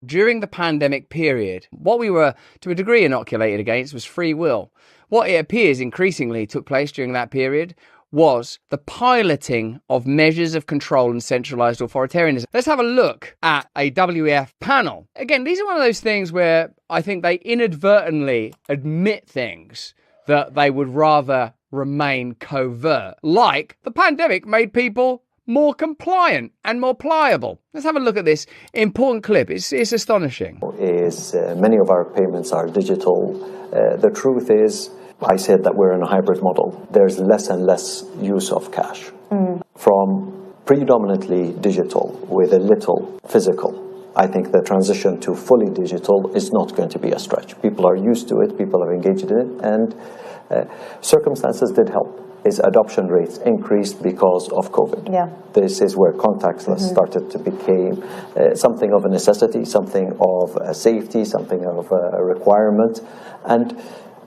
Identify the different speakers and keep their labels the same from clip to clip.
Speaker 1: During the pandemic period, what we were to a degree inoculated against was free will. What it appears increasingly took place during that period was the piloting of measures of control and centralized authoritarianism. Let's have a look at a WEF panel. Again, these are one of those things where I think they inadvertently admit things that they would rather remain covert, like the pandemic made people more compliant and more pliable. Let's have a look at this important clip. It's astonishing.
Speaker 2: Many of our payments are digital. The truth is, I said that we're in a hybrid model. There's less and less use of cash. From predominantly digital with a little physical. I think the transition to fully digital is not going to be a stretch. People are used to it, people are engaged in it, and circumstances did help. His adoption rates increased because of COVID.
Speaker 3: Yeah.
Speaker 2: This is where contactless started to become something of a necessity, something of a safety, something of a requirement. And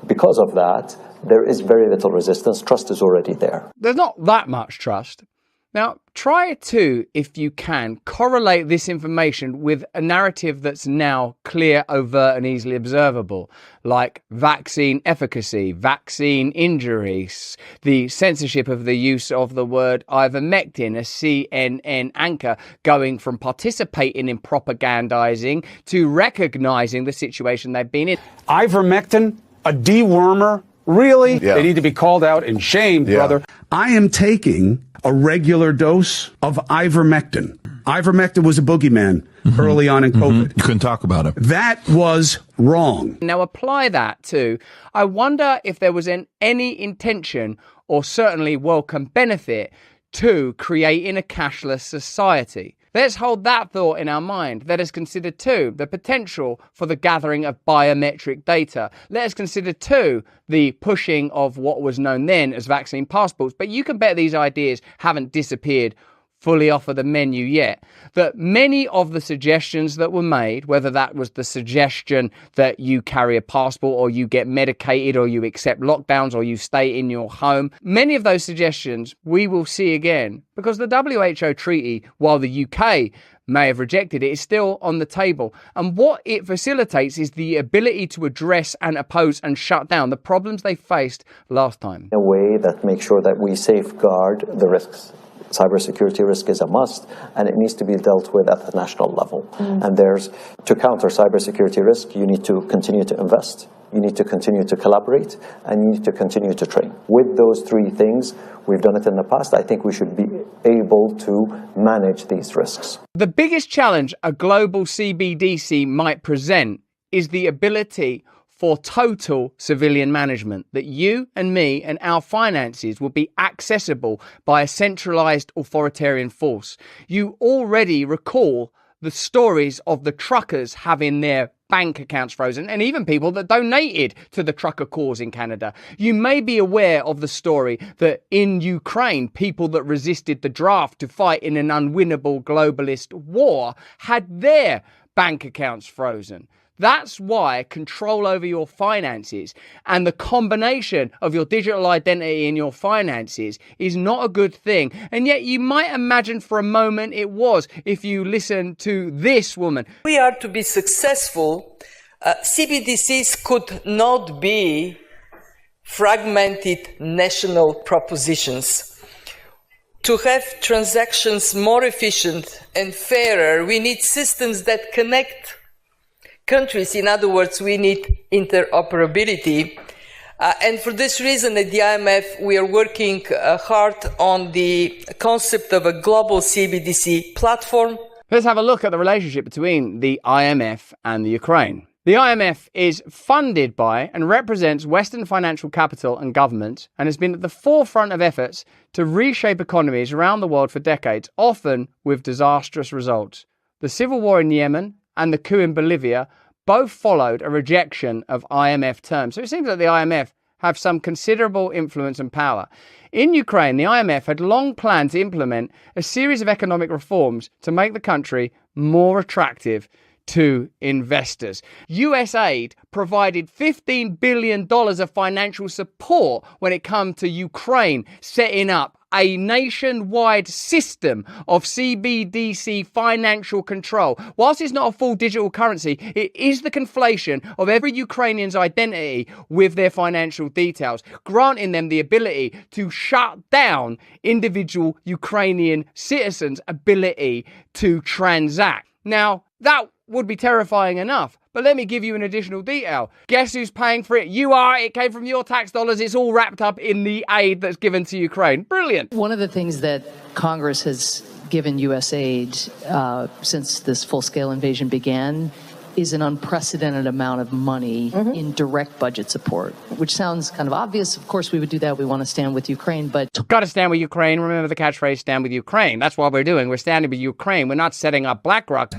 Speaker 2: because of that, there is very little resistance. Trust is already there.
Speaker 1: There's not that much trust. Now, try to, if you can, correlate this information with a narrative that's now clear, overt, and easily observable, like vaccine efficacy, vaccine injuries, the censorship of the use of the word ivermectin, a CNN anchor going from participating in propagandizing to recognizing the situation they've been in.
Speaker 4: Ivermectin, a dewormer, really?
Speaker 5: Yeah.
Speaker 4: They need to be called out and shamed, brother.
Speaker 6: I am taking a regular dose of ivermectin. Ivermectin was a boogeyman early on in COVID.
Speaker 5: You couldn't talk about it.
Speaker 6: That was wrong.
Speaker 1: Now apply that to, I wonder if there was any intention or certainly welcome benefit to creating a cashless society. Let's hold that thought in our mind. Let us consider too the potential for the gathering of biometric data. Let us consider too the pushing of what was known then as vaccine passports. But you can bet these ideas haven't disappeared fully off of the menu yet. That many of the suggestions that were made, whether that was the suggestion that you carry a passport or you get medicated or you accept lockdowns or you stay in your home, many of those suggestions we will see again because the WHO treaty, while the UK may have rejected it, is still on the table. And what it facilitates is the ability to address and oppose and shut down the problems they faced last time.
Speaker 2: In a way that makes sure that we safeguard the risks. Cybersecurity risk is a must, and it needs to be dealt with at the national level. And to counter cybersecurity risk, you need to continue to invest, you need to continue to collaborate, and you need to continue to train. With those three things, we've done it in the past. I think we should be able to manage these risks.
Speaker 1: The biggest challenge a global CBDC might present is the ability for total civilian management, that you and me and our finances will be accessible by a centralized authoritarian force. You already recall the stories of the truckers having their bank accounts frozen, and even people that donated to the trucker cause in Canada. You may be aware of the story that in Ukraine, people that resisted the draft to fight in an unwinnable globalist war had their bank accounts frozen. That's why control over your finances and the combination of your digital identity and your finances is not a good thing. And yet you might imagine for a moment it was if you listen to this woman.
Speaker 7: We are to be successful. CBDCs could not be fragmented national propositions. To have transactions more efficient and fairer, we need systems that connect countries. In other words, we need interoperability. And for this reason, at the IMF, we are working hard on the concept of a global CBDC platform.
Speaker 1: Let's have a look at the relationship between the IMF and the Ukraine. The IMF is funded by and represents Western financial capital and government and has been at the forefront of efforts to reshape economies around the world for decades, often with disastrous results. The civil war in Yemen and the coup in Bolivia both followed a rejection of IMF terms. So it seems that the IMF have some considerable influence and power. In Ukraine, the IMF had long planned to implement a series of economic reforms to make the country more attractive to investors. USAID provided $15 billion of financial support when it came to Ukraine setting up a nationwide system of CBDC financial control. Whilst it's not a full digital currency, it is the conflation of every Ukrainian's identity with their financial details, granting them the ability to shut down individual Ukrainian citizens' ability to transact. Now, that would be terrifying enough, but let me give you an additional detail. Guess who's paying for it? You are. It came from your tax dollars. It's all wrapped up in the aid that's given to Ukraine. Brilliant.
Speaker 3: One of the things that Congress has given USAID since this full-scale invasion began is an unprecedented amount of money in direct budget support, which sounds kind of obvious. Of course, we would do that. We want to stand with Ukraine, but...
Speaker 1: Got to stand with Ukraine. Remember the catchphrase, stand with Ukraine. That's what we're doing. We're standing with Ukraine. We're not setting up BlackRock.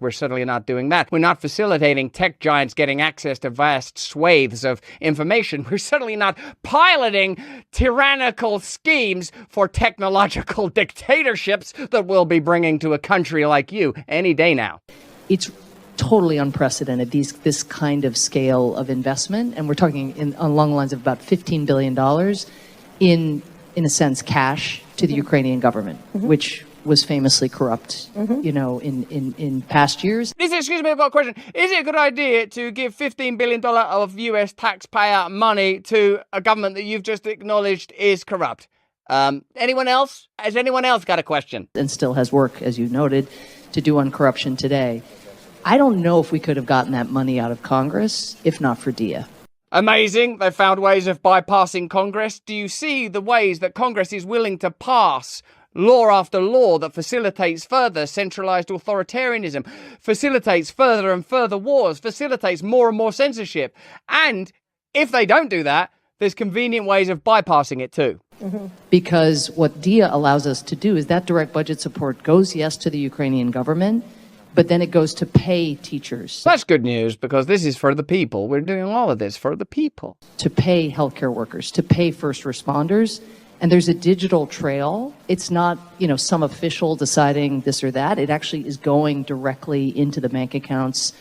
Speaker 1: We're certainly not doing that. We're not facilitating tech giants getting access to vast swathes of information. We're certainly not piloting tyrannical schemes for technological dictatorships that we'll be bringing to a country like you any day now.
Speaker 3: It's totally unprecedented, this kind of scale of investment. And we're talking along the lines of about $15 billion in a sense, cash to the Ukrainian government, which was famously corrupt, in past years.
Speaker 1: Excuse me, I've got a question. Is it a good idea to give $15 billion of US taxpayer money to a government that you've just acknowledged is corrupt? Anyone else? Has anyone else got a question?
Speaker 3: And still has work, as you noted, to do on corruption today. I don't know if we could have gotten that money out of Congress if not for DIA.
Speaker 1: Amazing. They found ways of bypassing Congress. Do you see the ways that Congress is willing to pass law after law that facilitates further centralized authoritarianism, facilitates further and further wars, facilitates more and more censorship? And if they don't do that, there's convenient ways of bypassing it too.
Speaker 3: Because what DIA allows us to do is that direct budget support goes, yes, to the Ukrainian government, but then it goes to pay teachers.
Speaker 1: That's good news, because this is for the people. We're doing all of this for the people.
Speaker 3: To pay healthcare workers, to pay first responders. And there's a digital trail. It's not, some official deciding this or that. It actually is going directly into the bank accounts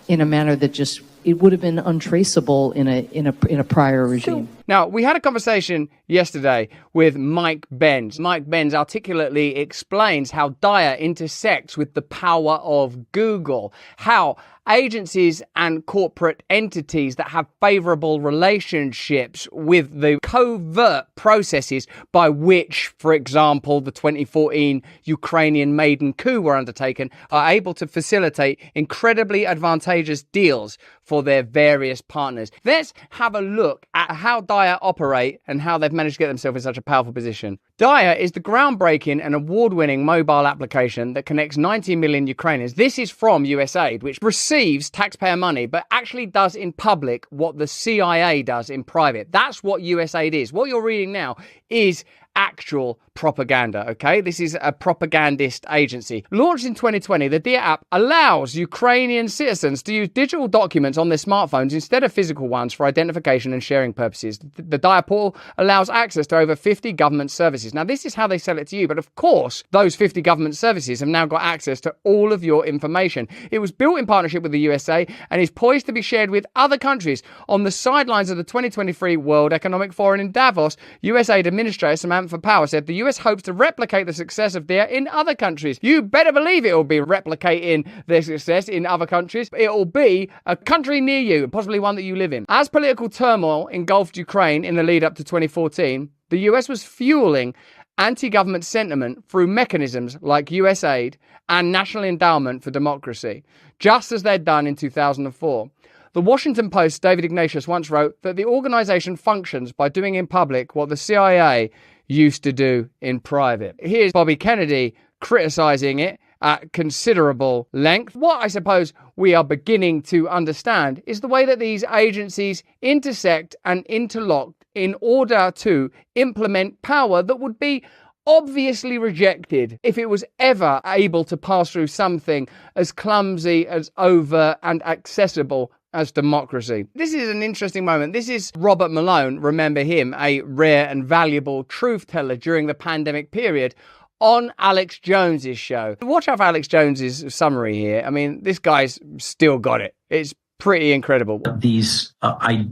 Speaker 3: in a manner that it would have been untraceable in a prior regime.
Speaker 1: Now, we had a conversation yesterday with Mike Benz. Mike Benz articulately explains how DIA intersects with the power of Google, how agencies and corporate entities that have favorable relationships with the covert processes by which, for example, the 2014 Ukrainian maiden coup were undertaken, are able to facilitate incredibly advantageous deals for their various partners. Let's have a look at how DIA operate and how they've managed to get themselves in such a powerful position. DIA is the groundbreaking and award-winning mobile application that connects 90 million Ukrainians. This is from USAID, which receives taxpayer money, but actually does in public what the CIA does in private. That's what USAID is. What you're reading now is actual propaganda, okay? This is a propagandist agency. Launched in 2020, the DIA app allows Ukrainian citizens to use digital documents on their smartphones instead of physical ones for identification and sharing purposes. The DIA portal allows access to over 50 government services. Now, this is how they sell it to you, but of course, those 50 government services have now got access to all of your information. It was built in partnership with the USA and is poised to be shared with other countries. On the sidelines of the 2023 World Economic Forum in Davos, USAID Administrator Samantha Power said the US hopes to replicate the success of DIA in other countries. You better believe it will be replicating their success in other countries. It will be a country near you, possibly one that you live in. As political turmoil engulfed Ukraine in the lead up to 2014, the US was fueling anti-government sentiment through mechanisms like USAID and National Endowment for Democracy, just as they'd done in 2004. The Washington Post's David Ignatius once wrote that the organization functions by doing in public what the CIA used to do in private. Here's Bobby Kennedy criticizing it at considerable length. What I suppose we are beginning to understand is the way that these agencies intersect and interlock in order to implement power that would be obviously rejected if it was ever able to pass through something as clumsy, as over and accessible as democracy. This is an interesting moment. This is Robert Malone, remember him, a rare and valuable truth teller during the pandemic period, on Alex Jones's show. Watch out for Alex Jones's summary here. I mean, this guy's still got it. It's pretty incredible.
Speaker 5: These identity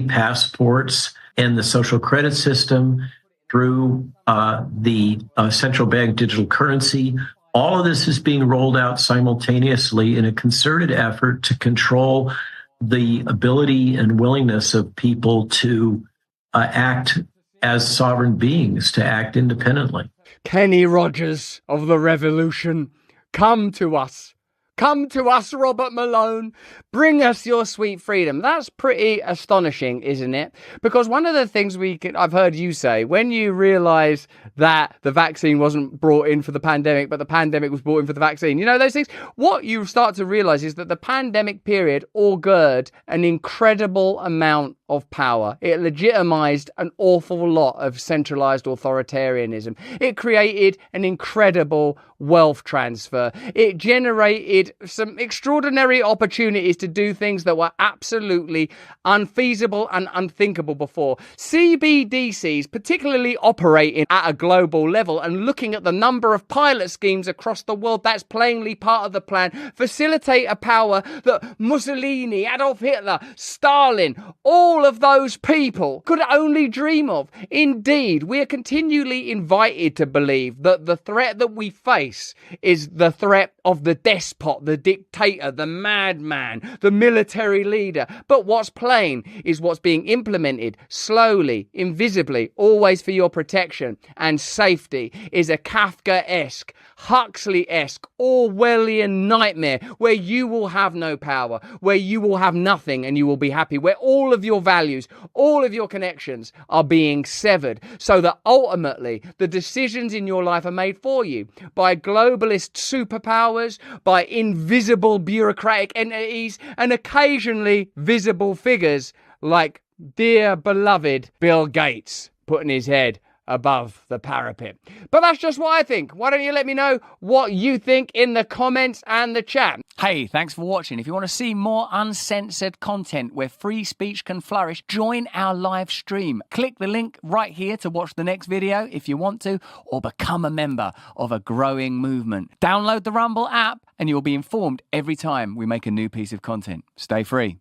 Speaker 5: passports and the social credit system, through the Central Bank Digital Currency. All of this is being rolled out simultaneously in a concerted effort to control the ability and willingness of people to act as sovereign beings, to act independently.
Speaker 1: Kenny Rogers of the Revolution, come to us. Come to us, Robert Malone. Bring us your sweet freedom. That's pretty astonishing, isn't it? Because one of the things I've heard you say, when you realize that the vaccine wasn't brought in for the pandemic, but the pandemic was brought in for the vaccine, you know, those things, what you start to realize is that the pandemic period augured an incredible amount of power. It legitimized an awful lot of centralized authoritarianism. It created an incredible wealth transfer. It generated some extraordinary opportunities to do things that were absolutely unfeasible and unthinkable before. CBDCs, particularly operating at a global level and looking at the number of pilot schemes across the world, that's plainly part of the plan, facilitate a power that Mussolini, Adolf Hitler, Stalin, all of those people could only dream of. Indeed, we are continually invited to believe that the threat that we face is the threat of the despot, the dictator, the madman, the military leader. But what's plain is what's being implemented slowly, invisibly, always for your protection and safety, is a Kafkaesque, Huxley-esque, Orwellian nightmare where you will have no power, where you will have nothing and you will be happy, where all of your values, all of your connections are being severed, so that ultimately the decisions in your life are made for you by globalist superpowers, by invisible bureaucratic entities, and occasionally visible figures like dear beloved Bill Gates putting his head above the parapet. But that's just what I think. Why don't you let me know what you think in the comments and the chat? Hey, thanks for watching. If you want to see more uncensored content where free speech can flourish, join our live stream. Click the link right here to watch the next video if you want to, or become a member of a growing movement. Download the Rumble app and you'll be informed every time we make a new piece of content. Stay free.